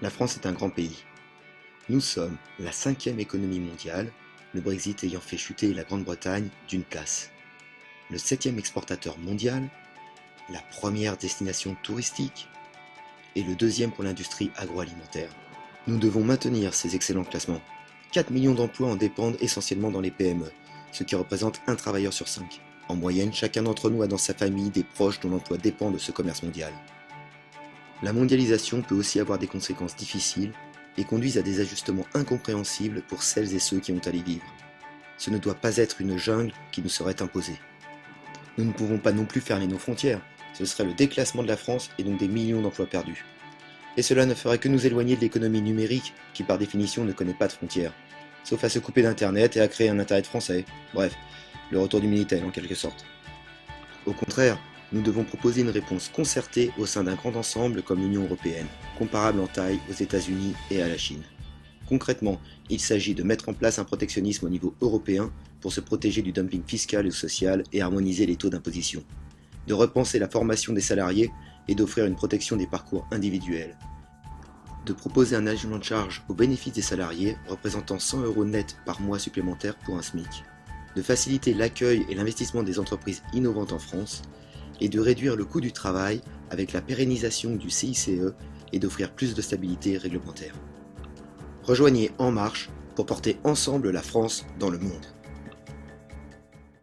La France est un grand pays. Nous sommes la 5e économie mondiale, le Brexit ayant fait chuter la Grande-Bretagne d'une place. Le 7e exportateur mondial, la première destination touristique et le 2e pour l'industrie agroalimentaire. Nous devons maintenir ces excellents classements. 4 millions d'emplois en dépendent essentiellement dans les PME, ce qui représente un travailleur sur 5. En moyenne, chacun d'entre nous a dans sa famille des proches dont l'emploi dépend de ce commerce mondial. La mondialisation peut aussi avoir des conséquences difficiles et conduisent à des ajustements incompréhensibles pour celles et ceux qui ont à les vivre. Ce ne doit pas être une jungle qui nous serait imposée. Nous ne pouvons pas non plus fermer nos frontières, ce serait le déclassement de la France et donc des millions d'emplois perdus. Et cela ne ferait que nous éloigner de l'économie numérique qui par définition ne connaît pas de frontières, sauf à se couper d'internet et à créer un internet français, bref, le retour du Minitel en quelque sorte. Au contraire, nous devons proposer une réponse concertée au sein d'un grand ensemble comme l'Union européenne, comparable en taille aux États-Unis et à la Chine. Concrètement, il s'agit de mettre en place un protectionnisme au niveau européen pour se protéger du dumping fiscal et social et harmoniser les taux d'imposition, de repenser la formation des salariés et d'offrir une protection des parcours individuels, de proposer un allègement de charges au bénéfice des salariés représentant 100 € net par mois supplémentaires pour un SMIC, de faciliter l'accueil et l'investissement des entreprises innovantes en France, et de réduire le coût du travail avec la pérennisation du CICE et d'offrir plus de stabilité réglementaire. Rejoignez En Marche pour porter ensemble la France dans le monde.